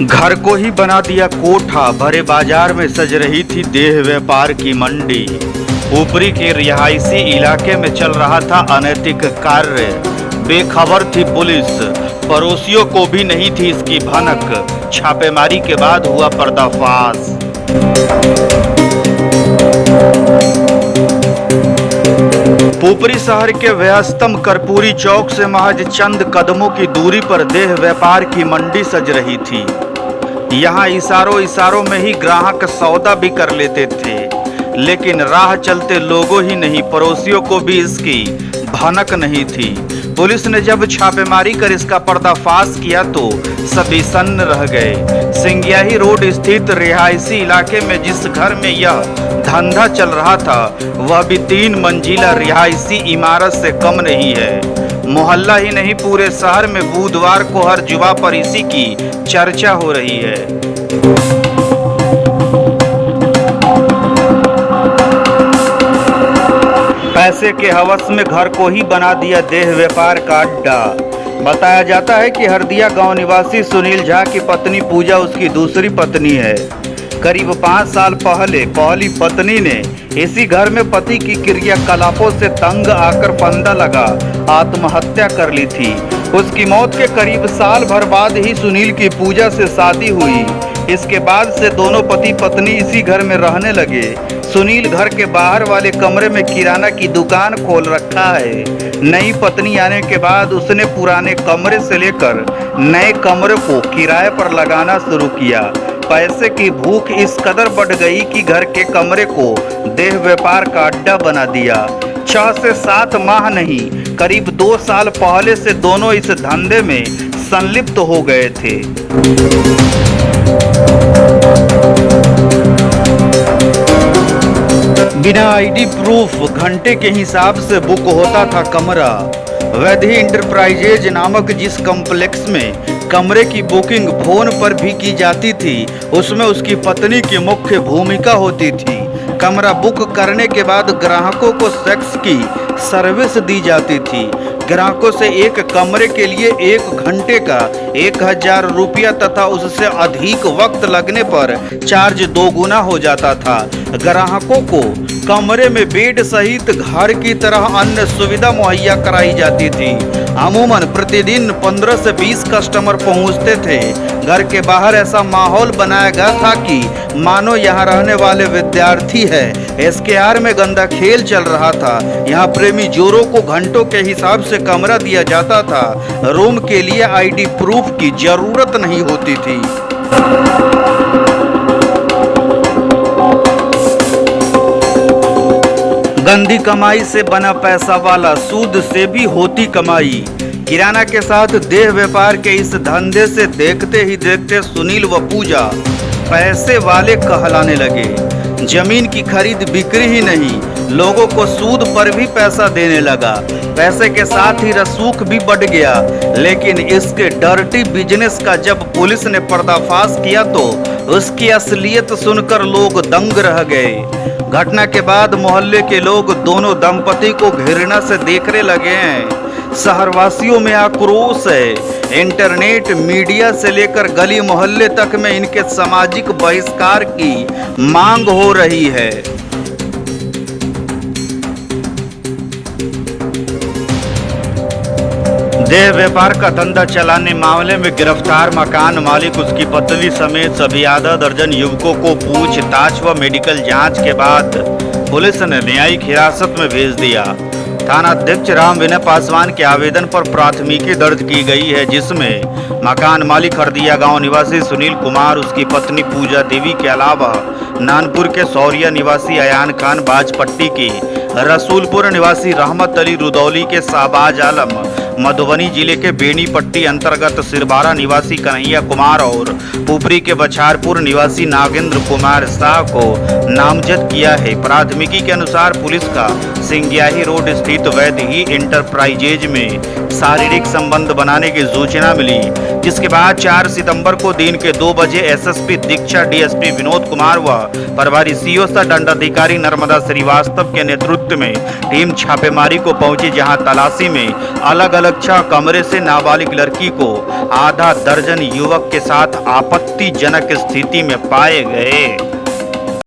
घर को ही बना दिया कोठा, भरे बाजार में सज रही थी देह व्यापार की मंडी। ऊपरी के रिहायशी इलाके में चल रहा था अनैतिक कार्य। बेखबर थी पुलिस, पड़ोसियों को भी नहीं थी इसकी भनक। छापेमारी के बाद हुआ पर्दाफाश। पुपरी शहर के व्यस्तम कर्पूरी चौक से महज चंद कदमों की दूरी पर देह व्यापार की मंडी सज रही थी। यहाँ इशारों में ही ग्राहक सौदा भी कर लेते थे, लेकिन राह चलते लोगों ही नहीं, पड़ोसियों को भी इसकी भनक नहीं थी। पुलिस ने जब छापेमारी कर इसका पर्दाफाश किया तो सभी सन्न रह गए। सिंग्याही रोड स्थित रिहायशी इलाके में जिस घर में यह धंधा चल रहा था, वह भी 3 मंजिला रिहायशी इमारत से कम नहीं है। मोहल्ला ही नहीं, पूरे शहर में बुधवार को हर जुबा पर इसी की चर्चा हो रही है। पैसे के हवस में घर को ही बना दिया देह व्यापार का अड्डा। बताया जाता है कि हरदिया गांव निवासी सुनील झा की पत्नी पूजा उसकी दूसरी पत्नी है। करीब 5 साल पहले पहली पत्नी ने इसी घर में पति की क्रियाकलापों से तंग आकर फंदा लगा आत्महत्या कर ली थी। उसकी मौत के करीब साल भर बाद ही सुनील की पूजा से शादी हुई। इसके बाद से दोनों पति पत्नी इसी घर में रहने लगे। सुनील घर के बाहर वाले कमरे में किराना की दुकान खोल रखा है। नई पत्नी आने के बाद उसने पुराने कमरे से लेकर नए कमरे को किराए पर लगाना शुरू किया। पैसे की भूख इस कदर बढ़ गई कि घर के कमरे को देह व्यापार का अड्डा बना दिया। 6 से 7 माह नहीं, करीब 2 साल पहले से दोनों इस धंधे में संलिप्त हो गए थे। बिना आईडी प्रूफ घंटे के हिसाब से बुक होता था कमरा। वैधि इंटरप्राइजेज नामक जिस कॉम्प्लेक्स में कमरे की बुकिंग फोन पर भी की जाती थी, उसमें उसकी पत्नी की मुख्य भूमिका होती थी। कमरा बुक करने के बाद ग्राहकों को सेक्स की सर्विस दी जाती थी। ग्राहकों से एक कमरे के लिए 1 घंटे का 1000 रुपया तथा उससे अधिक वक्त लगने पर चार्ज 2 गुना हो जाता था। ग्राहकों को कमरे में बेड सहित घर की तरह अन्य सुविधा मुहैया कराई जाती थी। अमूमन प्रतिदिन 15 से 20 कस्टमर पहुंचते थे। घर के बाहर ऐसा माहौल बनाया गया था कि मानो यहाँ रहने वाले विद्यार्थी है। SKR में गंदा खेल चल रहा था। यहाँ प्रेमी जोड़ों को घंटों के हिसाब से कमरा दिया जाता था। रूम के लिए आईडी प्रूफ की जरूरत नहीं होती थी। गंदी कमाई से बना पैसा वाला, सूद से भी होती कमाई। किराना के साथ देह व्यापार के इस धंधे से देखते ही देखते सुनील व पूजा पैसे वाले कहलाने लगे। जमीन की खरीद बिक्री ही नहीं, लोगों को सूद पर भी पैसा देने लगा। पैसे के साथ ही रसूख भी बढ़ गया। लेकिन इसके डर्टी बिजनेस का जब पुलिस ने पर्दाफाश किया तो उसकी असलियत सुनकर लोग दंग रह गए। घटना के बाद मोहल्ले के लोग दोनों दंपति को घृणा से देखने लगे हैं। शहरवासियों में आक्रोश है। इंटरनेट, मीडिया से लेकर गली मोहल्ले तक में इनके सामाजिक बहिष्कार की मांग हो रही है। देह व्यापार का धंधा चलाने मामले में गिरफ्तार मकान मालिक, उसकी पत्नी समेत सभी आधा दर्जन युवकों को पूछताछ व मेडिकल जांच के बाद पुलिस ने न्यायिक हिरासत में भेज दिया। थाना अध्यक्ष राम विनय पासवान के आवेदन पर प्राथमिकी दर्ज की गई है, जिसमें मकान मालिक हरदिया गांव निवासी सुनील कुमार, उसकी पत्नी पूजा देवी के अलावा नानपुर के सौरिया निवासी अयान खान, बाजपट्टी की रसूलपुर निवासी रहमत अली, रुदौली के शाहबाज आलम, मधुबनी जिले के बेनीपट्टी अंतर्गत सिरबारा निवासी कन्हैया कुमार और पुपरी के बछारपुर निवासी नागेंद्र कुमार शाह को नामजद किया है। प्राथमिकी के अनुसार पुलिस का सिंग्याही रोड स्थित वैधि इंटरप्राइजेज में शारीरिक संबंध बनाने की सूचना मिली। जिसके बाद 4 सितंबर को दिन के 2 बजे एसएसपी दीक्षा, डीएसपी विनोद कुमार व प्रभारी सीओ सह दंडाधिकारी नर्मदा श्रीवास्तव के नेतृत्व में टीम छापेमारी को पहुंची, जहां तलाशी में अलग अलग 6 कमरे से नाबालिग लड़की को आधा दर्जन युवक के साथ आपत्तिजनक स्थिति में पाए गए।